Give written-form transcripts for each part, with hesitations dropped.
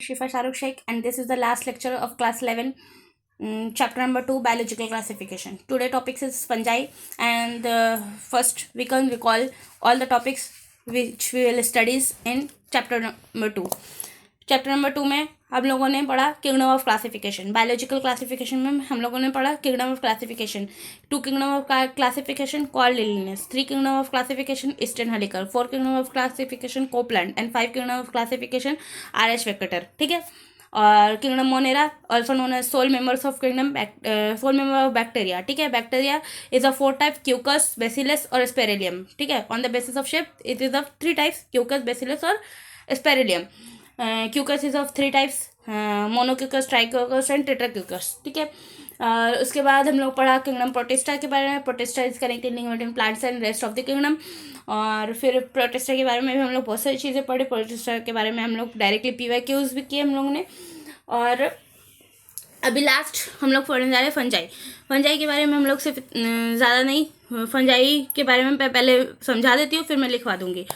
Shifa Shahrukh Sheikh, and this is the last lecture of class 11, chapter number 2, biological classification. Today topics is fungi, and first we can recall all the topics which we will studies in chapter number 2. Chapter number 2 में हम लोगों ने पढ़ा kingdom of classification. Biological classification में हम लोगों ने पढ़ा kingdom of classification. 2 kingdom of classification call Linnaeus, 3 kingdom of classification ईस्टर्न Haeckel, 4 kingdom of classification Copeland and 5 kingdom of classification R H वेक्टर. ठीक है. और kingdom Monera also known as sole members of kingdom, sole member of bacteria. ठीक है. Bacteria is of 4 type, coccus, bacillus और spirillum. ठीक है. On the basis of shape it is of 3 types, coccus, bacillus और spirillum. Coccus is of 3 types, monococcus, tricoccus and tetracoccus. ठीक है. और उसके बाद हम लोग पढ़ा किंगडम प्रोटिस्टा के बारे में. Protista is connected link plants and rest of the kingdom. और फिर प्रोटिस्टा के बारे में भी हम लोग बहुत सारी चीज़ें पढ़े. प्रोटिस्टा के बारे में हम लोग डायरेक्टली PYQs भी किए हम लोगों ने. और अभी लास्ट हम लोग पढ़ने जा रहे हैं फंजाई. फंजाई के बारे में हम लोग सिर्फ ज़्यादा नहीं, फंजाई के बारे में मैं पहले समझा देती हूँ, फिर मैं लिखवा दूँगी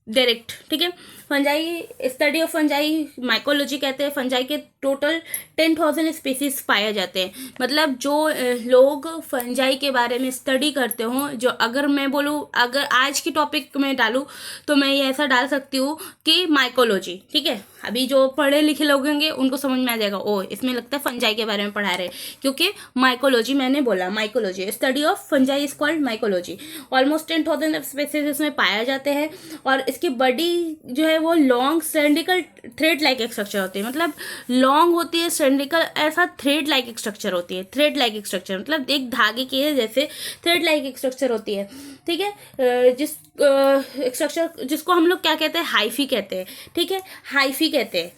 डायरेक्ट. ठीक है. Fungi, study of fungi mycology कहते हैं. फंजाई के टोटल 10,000 स्पीसीज पाए जाते हैं. मतलब जो लोग फंजाई के बारे में स्टडी करते हों, जो अगर मैं बोलूँ, अगर आज की टॉपिक में डालूँ तो मैं ये ऐसा डाल सकती हूँ कि माइकोलॉजी. ठीक है. अभी जो पढ़े लिखे लोग होंगे उनको समझ में आ जाएगा, ओ इसमें लगता है फंजाई के बारे में पढ़ा रहे, क्योंकि माइकोलॉजी मैंने बोला. Mycology, study of fungi is called mycology. Almost 10,000 species इसमें पाए जाते हैं. और इसकी बॉडी जो है वो लॉन्ग सिलेंड्रिकल थ्रेड लाइक एक स्ट्रक्चर होती है. मतलब लॉन्ग होती है, सिलेंड्रिकल ऐसा थ्रेड लाइक एक स्ट्रक्चर होती है. थ्रेड लाइक एक स्ट्रक्चर मतलब एक धागे के जैसे थ्रेड लाइक एक स्ट्रक्चर होती है. ठीक है. जिस स्ट्रक्चर जिसको हम लोग क्या कहते हैं, हाइफी कहते हैं. ठीक है. हाइफी कहते हैं.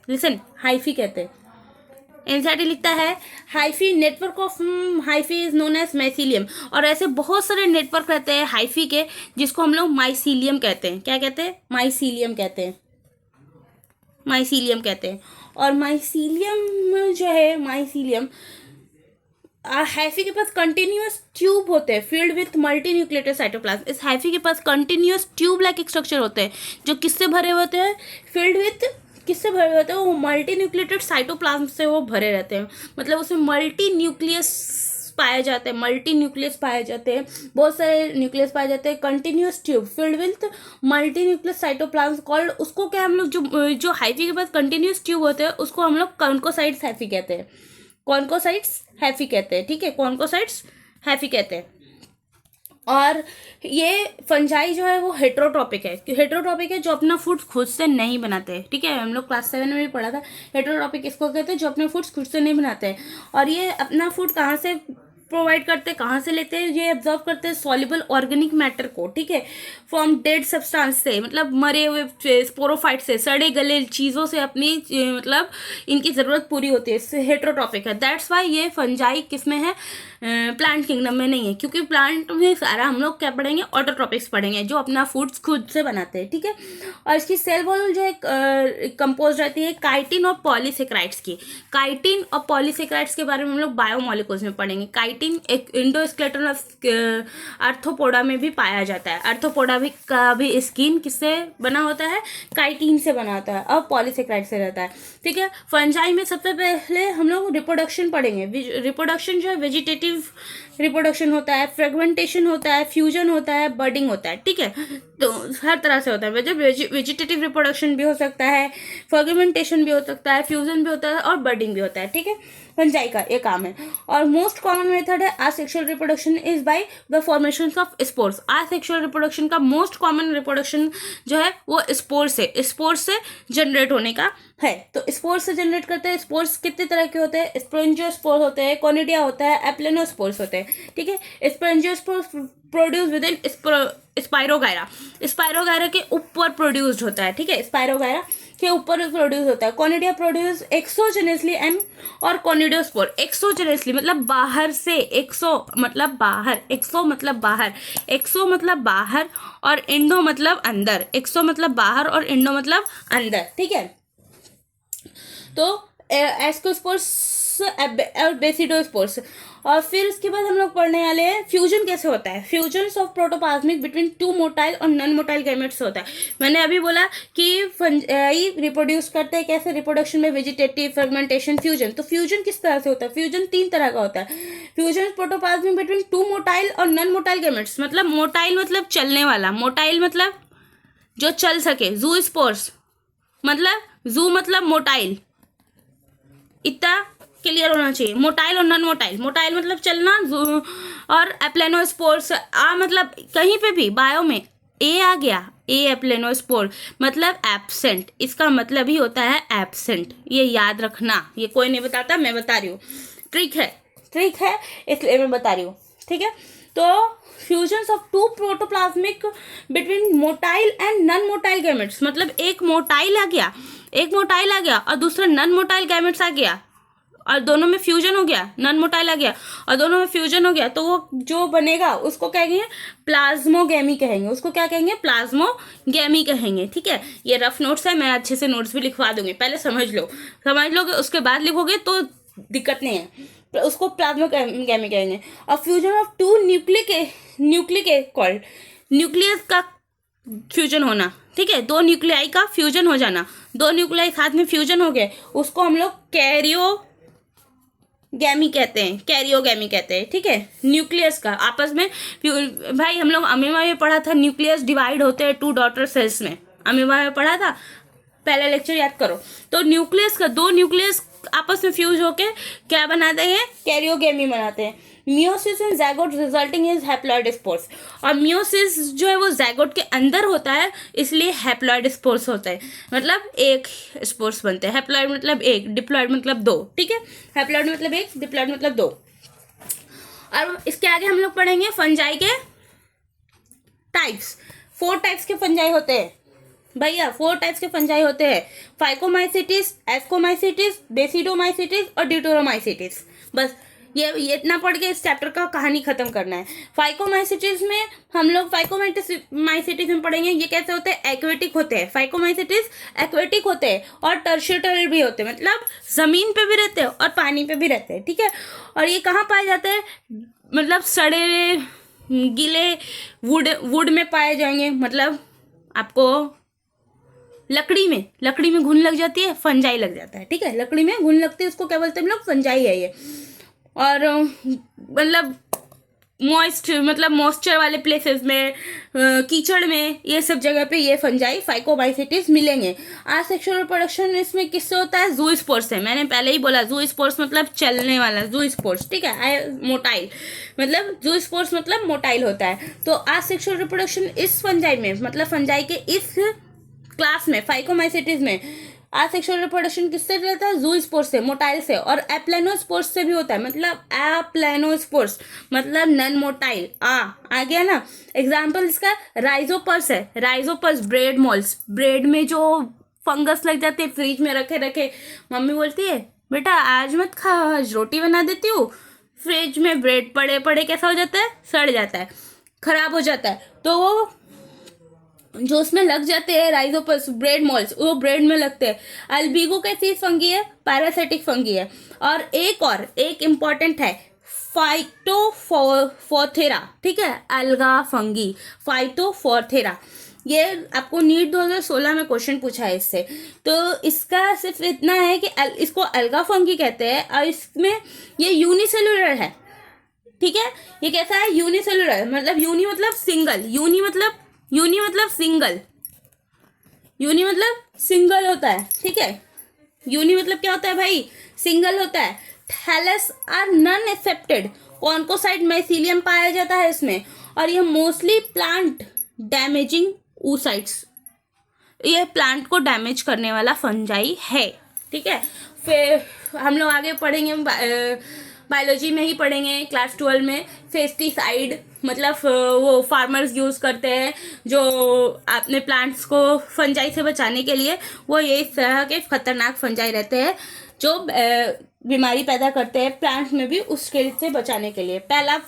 लिसन, हाइफी कहते हैं. एनसीईआरटी लिखता है hyphae network of hyphae is known as mycelium. और ऐसे बहुत सारे नेटवर्क रहते हैं हाइफी के, जिसको हम लोग माइसीलियम कहते हैं. क्या कहते हैं? माइसीलियम कहते हैं. माइसीलियम कहते हैं. और माइसीलियम जो है, माइसीलियम हाइफी के पास कंटिन्यूअस ट्यूब होते हैं field with multi nucleated cytoplasm. इस हाइफी के पास कंटिन्यूअस ट्यूब लाइक एक स्ट्रक्चर होते हैं, जो किससे भरे होते हैं? फील्ड विथ किससे भरे होते हैं? वो मल्टी न्यूक्लिएटेड साइटोप्लाज्म से वो भरे रहते हैं. मतलब उसमें मल्टी न्यूक्लियस पाए जाते हैं, मल्टी न्यूक्लियस पाए जाते हैं, बहुत सारे न्यूक्लियस पाए जाते हैं. Continuous tube field with multi nucleus cytoplasm called, उसको क्या हम लोग जो हाइफी के पास कंटिन्यूअस ट्यूब होते हैं उसको हम लोग कॉन्कोसाइट्स हाइफी कहते हैं. कॉन्कोसाइट्स हैफी कहते हैं. ठीक है. कॉन्कोसाइट्स हैफी कहते हैं. और ये फंजाई जो है वो हेट्रोट्रॉपिक है. हेट्रोट्रॉपिक है, जो अपना फूड खुद से नहीं बनाते हैं. ठीक है. हम लोग क्लास 7 में भी पढ़ा था. हेट्रोट्रॉपिक इसको कहते हैं जो अपने फूड्स खुद से नहीं बनाते हैं. और ये अपना फूड कहाँ से प्रोवाइड करते हैं, कहाँ से लेते हैं? ये एब्जॉर्व करते हैं सॉल्युबल ऑर्गेनिक मैटर को. ठीक है. फ्रॉम डेड सब्सटेंस से, मतलब मरे हुए स्पोरोफाइट से, सड़े गले चीज़ों से अपनी मतलब इनकी ज़रूरत पूरी होती है. इससे हेट्रोट्रॉपिक है. दैट्स वाई ये फंजाई किस में है? प्लांट किंगडम में नहीं है, क्योंकि प्लांट में सारा हम लोग क्या पढ़ेंगे? ऑटोट्रॉपिक्स पढ़ेंगे, जो अपना फूड्स खुद से बनाते हैं. ठीक है. और इसकी सेल वॉल जो है कंपोज रहती है काइटिन और पॉलीसेक्राइड्स की. काइटिन और पॉलीसेक्राइड्स के बारे में हम लोग बायोमोलिकुल्स में पढ़ेंगे. काइटिन एक इंडोस्केलेटन ऑफ आर्थ्रोपोडा में भी पाया जाता है. आर्थ्रोपोडा भी का भी स्किन किससे बना होता है? काइटिन से बना होता है, और पॉलीसेक्राइड से रहता है. ठीक है. फंजाई में सबसे पहले हम लोग रिप्रोडक्शन पढ़ेंगे. रिप्रोडक्शन जो है वेजिटेटिव रिप्रोडक्शन होता है, फ्रेगमेंटेशन होता है, फ्यूजन होता है, बर्डिंग होता है. ठीक है. तो हर तरह से होता है. वेजिटेटिव रिप्रोडक्शन भी हो सकता है, फ्रेगमेंटेशन भी हो सकता है, फ्यूजन भी होता है, और बर्डिंग भी होता है. ठीक है. फंजाई का ये काम है. और मोस्ट कॉमन मेथड है asexual reproduction is by the formation of spores. Asexual reproduction का मोस्ट कॉमन रिप्रोडक्शन जो है वो स्पोर्स से जनरेट होने का है. तो स्पोर्स से जनरेट करते हैं. स्पोर्स कितने तरह के होते हैं? स्पोरेंजियोस्पोर्स होते हैं, कोनिडिया होता है, एप्लेनोस्पोर्स होते हैं. ठीक है. Sporangiospores produce within Spirogyra. Spirogyra के ऊपर प्रोड्यूस्ड होता है. ठीक है. स्पाइरोगायरा के ऊपर प्रोड्यूस होता है. कोनिडिया प्रोड्यूस एक्सोजेनेसली एंड और कोनिडियोस्पोर एक्सोजेनेसली मतलब बाहर से. एक्सो मतलब बाहर, एक्सो मतलब बाहर, एक्सो मतलब बाहर और इंडो मतलब अंदर. एक्सो मतलब बाहर और इंडो मतलब अंदर. ठीक है. तो एस्कोस्पोर्स और बेसिडोस्पोर्स. और फिर उसके बाद हम लोग पढ़ने वाले हैं फ्यूजन कैसे होता है। Fusion of protoplasmic between two motile और नॉन मोटाइल गैमेट्स होता है। मैंने अभी बोला कि फंजाई रिप्रोड्यूस करते हैं कैसे, रिप्रोडक्शन में वेजिटेटिव, फर्मेंटेशन, फ्यूजन। तो फ्यूजन किस तरह से होता है? फ्यूजन 3 तरह का होता है। Fusion protoplasmic between two motile और नॉन मोटाइल गैमेट्स। मतलब मोटाइल मतलब चलने वाला, मोटाइल मतलब जो चल सके, जू स्पोर्स मतलब जू मतलब मोटाइल, इतना क्लियर होना चाहिए। मोटाइल और नॉन मोटाइल, मोटाइल मतलब चलना, और एप्लेनोस्पोर्स मतलब कहीं पे भी बायो में ए आ गया, ए एप्लेनोस्पोर मतलब एब्सेंट, इसका मतलब ही होता है एब्सेंट। ये याद रखना, ये कोई नहीं बताता, मैं बता रही हूँ, ट्रिक है इसलिए मैं बता रही हूँ, ठीक है। तो fusion of two protoplasmic between motile and non motile gametes, मतलब एक मोटाइल आ गया और दूसरा नॉन मोटाइल गैमेट्स आ गया और दोनों में फ्यूजन हो गया, नॉन मोटाइल आ गया और दोनों में फ्यूजन हो गया, तो वो जो बनेगा उसको क्या कहेंगे? प्लाज्मोगैमी कहेंगे। उसको क्या कहेंगे? प्लाज्मोगैमी कहेंगे, ठीक है। ये रफ नोट्स है, मैं अच्छे से नोट्स भी लिखवा दूंगी, पहले समझ लोगे उसके बाद लिखोगे तो दिक्कत नहीं है। उसको प्लाज्मोगैमी कहेंगे। और fusion of two nuclei called, nucleus का फ्यूजन होना, ठीक है, 2 न्यूक्लियाई का फ्यूजन हो जाना, 2 न्यूक्लियाई साथ में फ्यूजन हो गए, उसको हम लोग कैरियोगैमी कहते हैं, ठीक है। न्यूक्लियस का आपस में भाई हम लोग अमीबा में पढ़ा था, न्यूक्लियस डिवाइड होते हैं 2 डॉटर सेल्स में, अमीबा में पढ़ा था, पहला लेक्चर याद करो। तो न्यूक्लियस का 2 न्यूक्लियस आपस में फ्यूज होके क्या बनाते हैं? कैरियोगैमी बनाते हैं। Meiosis in zygote resulting in haploid spores, और मियोसिस जो है वो ज़ायगोट के अंदर होता है, इसलिए हैप्लॉइड स्पोर्स होता है, मतलब एक स्पोर्स बनते हैं। हैप्लॉइड मतलब एक, डिप्लॉइड मतलब 2, ठीक है। हैप्लॉइड मतलब एक, डिप्लॉइड मतलब 2। और इसके आगे हम लोग पढ़ेंगे फंजाई के टाइप्स। 4 टाइप्स के फंजाई होते हैं भैया, 4 टाइप्स के फंजाई होते हैं। फाइकोमाइसिटिस, एस्कोमाइसिटिस, बेसिडोमाइसिटिस और ड्यूटेरोमाइसिटिस। बस ये इतना पढ़ के इस चैप्टर का कहानी खत्म करना है। फाइकोमाइसिटिस में हम लोग फाइकोमाइसिटिस में पढ़ेंगे ये कैसे होते हैं। एक्वेटिक होते हैं, फाइकोमाइसिटिस एक्वेटिक होते हैं और टर्शियरी भी होते हैं, मतलब जमीन पे भी रहते हैं और पानी पे भी रहते हैं, ठीक है। और ये कहाँ पाए जाते हैं? मतलब सड़े गीले वुड में पाए जाएंगे, मतलब आपको लकड़ी में घुन लग जाती है, फंजाई लग जाता है, ठीक है। लकड़ी में घुन लगती है, उसको क्या बोलते हैं हम लोग? फंजाई है ये। और मतलब मॉइस्चर वाले प्लेसेस में, कीचड़ में, ये सब जगह पे ये फंजाई फाइकोमाइसिटिस मिलेंगे। आसेक्सुअल रिप्रोडक्शन इसमें किससे होता है? ज़ूस्पोर्स से। मैंने पहले ही बोला ज़ूस्पोर्स मतलब चलने वाला, ज़ूस्पोर्स, ठीक है। मोटाइल मतलब ज़ूस्पोर्स मतलब मोटाइल होता है। तो आसेक्सुअल रिप्रोडक्शन इस फंजाई में, मतलब फंजाई के इस क्लास में, फाइकोमाइसिटिस में आसेक्सुअल रिप्रोडक्शन किससे रहता है? ज़ूस्पोर्स से, मोटाइल से। और एप्लेनोस्पोर्स से भी होता है, मतलब एप्लेनोस्पोर्स मतलब नॉन मोटाइल। आ गया ना। एग्जाम्पल इसका राइजोपर्स है। राइजोपर्स ब्रेड मोल्स, ब्रेड में जो फंगस लग जाते हैं, फ्रिज में रखे मम्मी बोलती है बेटा आज मत खा, आज रोटी बना देती हूँ। फ्रिज में ब्रेड पड़े कैसा हो जाता है? सड़ जाता है, खराब हो जाता है। तो वो जो उसमें लग जाते हैं राइजोपस ब्रेड मोल्स, वो ब्रेड में लगते हैं। अल्बिगो कैसी फंगी है? पैरासिटिक फंगी है। और एक इम्पॉर्टेंट है फाइटोफोथेरा, ठीक है, अलगा फंगी, फाइटोफोथेरा। ये आपको नीट 2016 में क्वेश्चन पूछा है इससे। तो इसका सिर्फ इतना है कि इसको अलगा फंगी कहते हैं और इसमें ये यूनिसेलुलर है, ठीक है। ये कैसा है? यूनिसेलुलर, मतलब यूनि मतलब सिंगल, यूनि मतलब सिंगल होता है, ठीक है। यूनि मतलब क्या होता है भाई? सिंगल होता है। Thallus are non septate, coenocytic mycelium पाया जाता है इसमें। और ये मोस्टली प्लांट डैमेजिंग oocytes, ये प्लांट को डैमेज करने वाला फंजाई है, ठीक है। फिर हम लोग आगे पढ़ेंगे, बायोलॉजी में ही पढ़ेंगे क्लास 12 में, पेस्टिसाइड मतलब वो फार्मर्स यूज़ करते हैं जो अपने प्लांट्स को फंजाई से बचाने के लिए। वो ये इस तरह के खतरनाक फंजाई रहते हैं जो बीमारी पैदा करते हैं प्लांट्स में भी, उसके से बचाने के लिए। पहला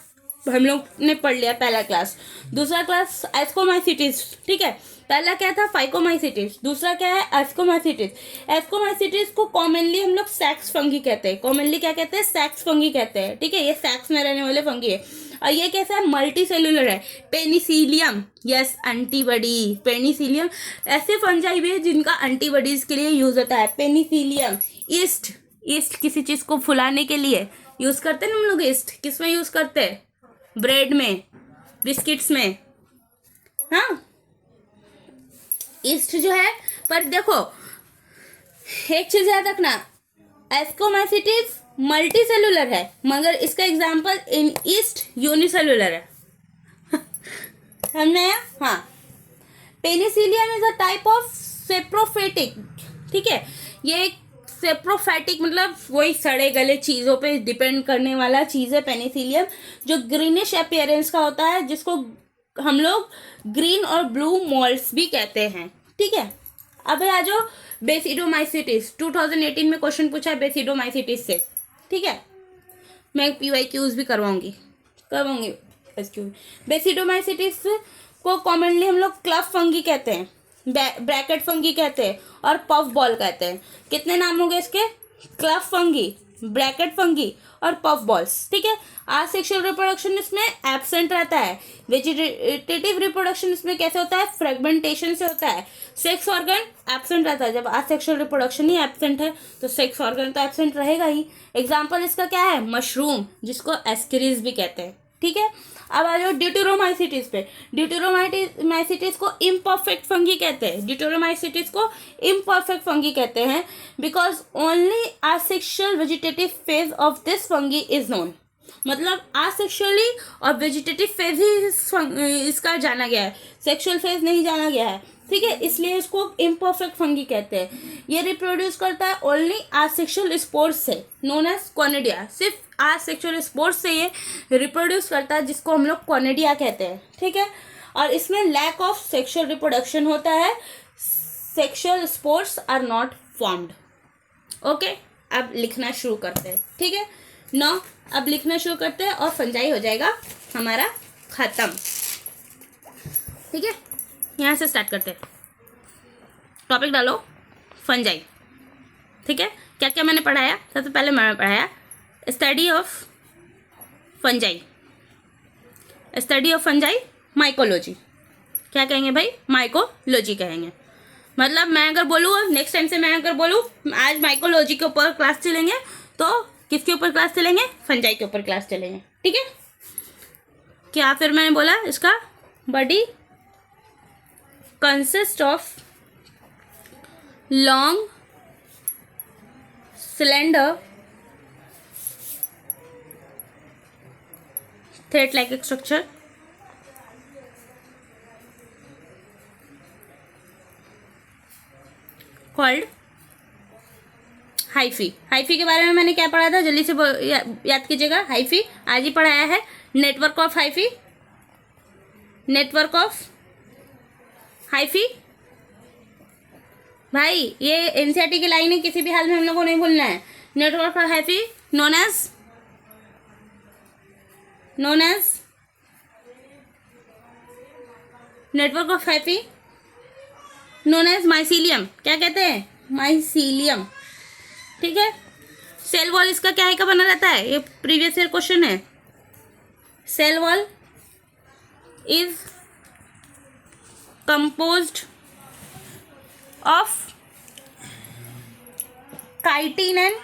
हम लोग ने पढ़ लिया पहला क्लास। दूसरा क्लास एस्कोमाइसिटिस, ठीक है। पहला क्या था फाइकोमाइसिटिस, दूसरा क्या है एस्कोमाइसिटिस। एस्कोमाइसिटिस को कॉमनली हम लोग सैक्स फंगी कहते हैं। कॉमनली क्या कहते हैं, सैक्स फंगी कहते हैं, ठीक है। ये सैक्स में रहने वाले फंगी है। और ये कैसा है, मल्टी सेलुलर है। Penicillium, yes antibody, Penicillium. ऐसे फंजाई भी है जिनका एंटीबॉडीज के लिए यूज होता है। पेनिसिलियम, ईस्ट, ईस्ट किसी चीज को फुलाने के लिए यूज करते हैं ना हम लोग। ईस्ट किस में यूज करते हैं, ब्रेड में, बिस्किट्स में, हाँ ईस्ट जो है। पर देखो एक चीज याद रखना, एस्कोमाइसिटिस मल्टी सेलुलर है मगर इसका एग्जाम्पल इन ईस्ट यूनिसेलुलर है। समझ आया, हाँ। Penicillium is a type of saprophytic, ठीक है। ये एक सेप्रोफैटिक मतलब वही सड़े गले चीज़ों पे डिपेंड करने वाला चीज़ है पेनिसिलियम, जो ग्रीनिश अपीयरेंस का होता है, जिसको हम लोग ग्रीन और ब्लू मॉल्स भी कहते हैं, ठीक है। अब आ जाओ बेसिडोमाइसिटिस। 2018 में क्वेश्चन पूछा है बेसिडोमाइसिटिस से, ठीक है। मैं PYQs भी करवाऊंगी बेसिडोमाइसिटिस को कॉमनली हम लोग क्लब फंगी कहते हैं, ब्रैकेट फंगी कहते हैं और पफ बॉल कहते हैं। कितने नाम हो गए इसके, क्लब फंगी, ब्रैकेट फंगी और पफ बॉल्स, ठीक है। आसेक्सुअल रिप्रोडक्शन इसमें एब्सेंट रहता है। वेजिटेटिव रिप्रोडक्शन इसमें कैसे होता है, फ्रेगमेंटेशन से होता है। सेक्स ऑर्गन एब्सेंट रहता है। जब आसेक्सुअल रिप्रोडक्शन ही एब्सेंट है तो सेक्स ऑर्गन तो एब्सेंट रहेगा ही। एग्जाम्पल इसका क्या है, मशरूम, जिसको एस्केरिस भी कहते हैं, ठीक है। अब आ जाओ ड्यूटेरोमाइसिटिस पे। ड्यूटेरोमाइसिटिस को इम्परफेक्ट फंगी कहते हैं। ड्यूटेरोमाइसिटिस को इम्परफेक्ट फंगी कहते हैं because only asexual vegetative phase of this fungi is known. मतलब आसेक्सुअली और वेजिटेटिव फेज ही इसका जाना गया है, सेक्सुअल फेज नहीं जाना गया है, ठीक है। इसलिए इसको इम्परफेक्ट फंगी कहते हैं। ये रिप्रोड्यूस करता है ओनली आसेक्सुअल स्पोर्स से, नोन एज कॉनिडिया। सिर्फ आसेक्सुअल स्पोर्स से ये रिप्रोड्यूस करता है, जिसको हम लोग कॉनिडिया कहते हैं, ठीक है। और इसमें लैक ऑफ सेक्सुअल रिप्रोडक्शन होता है, sexual spores are not formed. Okay, अब लिखना शुरू करते हैं, ठीक है। नौ, अब लिखना शुरू करते हैं और फंजाई हो जाएगा हमारा खत्म, ठीक है। यहाँ से स्टार्ट करते हैं। टॉपिक डालो फंजाई, ठीक है। क्या क्या मैंने पढ़ाया, सबसे पहले मैंने पढ़ाया study of fungi, study of fungi mycology. क्या कहेंगे भाई, माइकोलॉजी कहेंगे। मतलब मैं अगर बोलूँ नेक्स्ट टाइम से, मैं अगर बोलूँ आज माइकोलॉजी के ऊपर क्लास चलेंगे, तो किसके ऊपर क्लास चलेंगे, फंजाई के ऊपर क्लास चलेंगे, ठीक है। क्या फिर मैंने बोला, इसका body consist of long cylinder thread like structure called hyphae. Hyphae के बारे में मैंने क्या पढ़ा था, जल्दी से याद कीजिएगा। हाइफी आज ही पढ़ाया है। Network of hyphae, network of hyphae भाई, ये एनसीईआरटी की लाइन है, किसी भी हाल में हम लोग को नहीं भूलना है। Network of hyphae known as network of hyphae known as mycelium. क्या कहते हैं, माइसीलियम, ठीक है। सेल वॉल इसका क्या है का बना रहता है, ये प्रीवियस ईयर क्वेश्चन है। Cell wall is composed of chitin and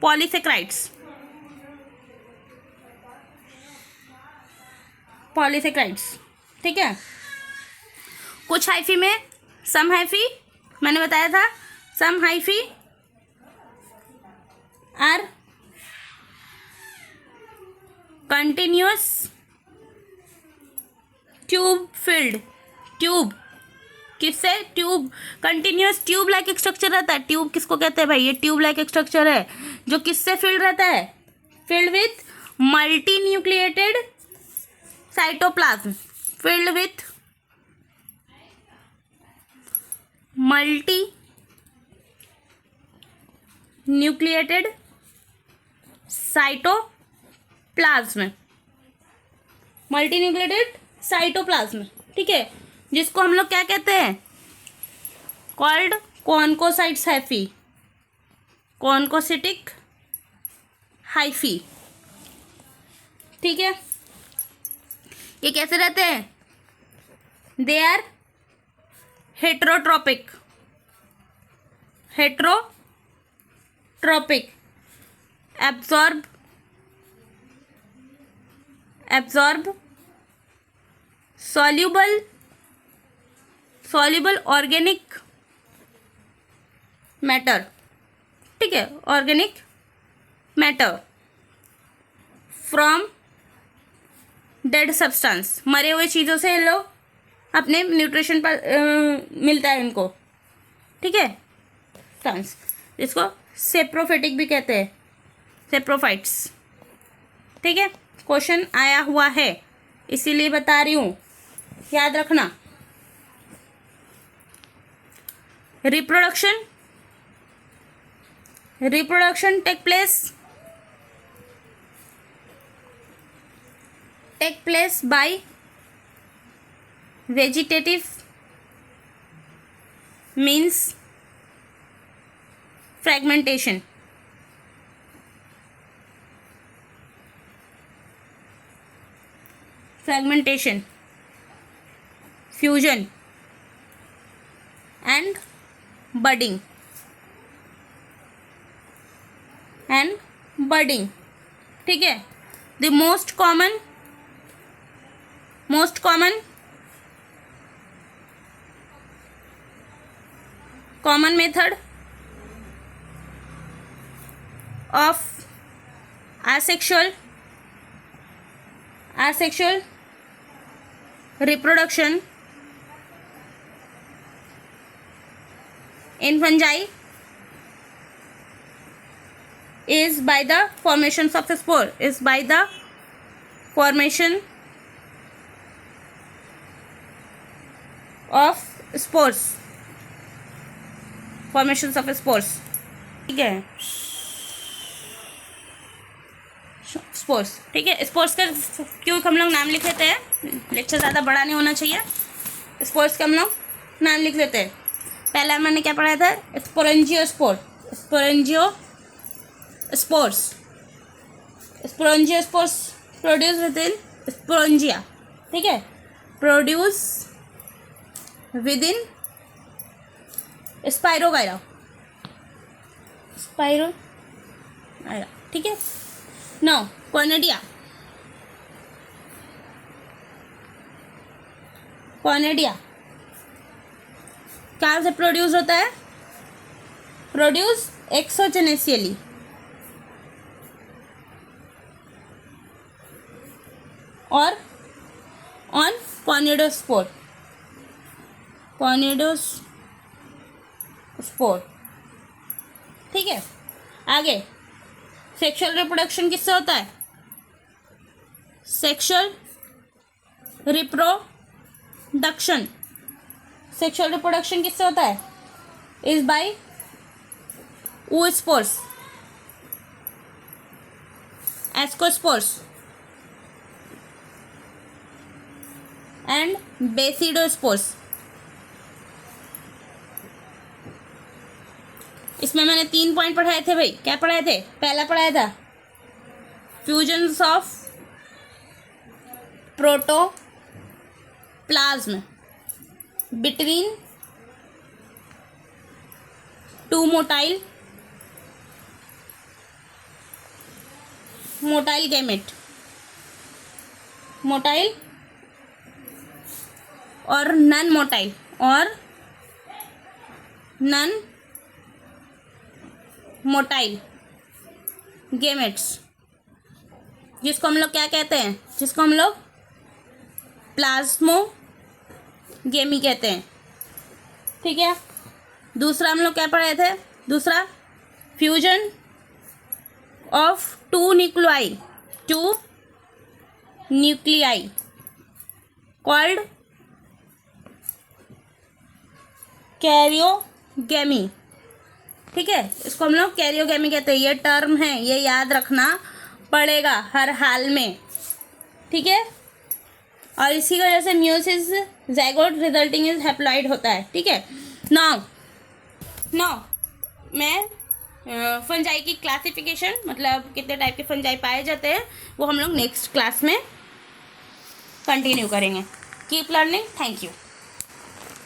polysaccharides, ठीक है। कुछ हाइफी में, सम हाइफी मैंने बताया था, some hyphae are continuous tube filled. Tube किससे, ट्यूब, कंटिन्यूअस ट्यूब लाइक एक स्ट्रक्चर रहता है। ट्यूब किसको कहते हैं भाई, ये ट्यूब लाइक एक स्ट्रक्चर है जो किससे फिल्ड रहता है, filled with multi nucleated cytoplasm, filled with multi nucleated cytoplasm, multinucleated cytoplasm, ठीक है, जिसको हम लोग क्या कहते हैं, called coenocytes hyphae, coenocytic hyphae, ठीक है। ये कैसे रहते हैं, they are heterotrophic, heterotrophic, absorb soluble organic matter, ठीक है, organic matter from dead substance, मरे हुए चीज़ों से ये लोग अपने न्यूट्रिशन पर मिलता है इनको, ठीक है, सब्सटेंस, जिसको सेप्रोफिटिक भी कहते हैं, सेप्रोफाइट्स, ठीक है। क्वेश्चन आया हुआ है इसीलिए बता रही हूँ, याद रखना। Reproduction take place by vegetative means fragmentation, fusion and budding, ठीक है। The most common method of asexual reproduction in fungi is by the formation of spore, formations of spores, ठीक है, स्पोर्स, ठीक है। स्पोर्स का क्यों हम लोग नाम लिख लेते हैं, लेक्चर ज़्यादा बड़ा नहीं होना चाहिए, स्पोर्स का हम लोग नाम लिख लेते हैं। पहला मैंने क्या पढ़ाया था, sporangiospores produce with in sporangia, ठीक है, प्रोड्यूस विद इन स्पाइरोगाइरा, ठीक है। नाउ कॉर्नेडिया कहाँ से प्रोड्यूस होता है, प्रोड्यूस एक्सोजेनेसियली, और ऑन कॉर्निडोस्पोर, ठीक है। आगे सेक्सुअल रिप्रोडक्शन किससे होता है, सेक्सुअल रिप्रोडक्शन किससे होता है, is by oospores, ascospores and basidiospores. इसमें मैंने 3 पॉइंट पढ़ाए थे भाई, क्या पढ़ाए थे, पहला पढ़ाया था fusions of protoplasm between 2 motile gamete, motile और नॉन मोटाइल गैमेट्स, जिसको हम लोग क्या कहते हैं, जिसको हम लोग प्लाज्मोगेमी कहते हैं, ठीक है। दूसरा हम लोग क्या पढ़े थे, दूसरा fusion of 2 nuclei called karyogamy, ठीक है, इसको हम लोग कैरियोगेमी कहते हैं। ये टर्म है, ये याद रखना पड़ेगा हर हाल में, ठीक है। और इसी वजह से meiosis zygote resulting is haploid होता है, ठीक है। नाउ मैं फंजाई की क्लासिफिकेशन, मतलब कितने टाइप के फंजाई पाए जाते हैं, वो हम लोग नेक्स्ट क्लास में कंटिन्यू करेंगे। Keep learning. Thank you.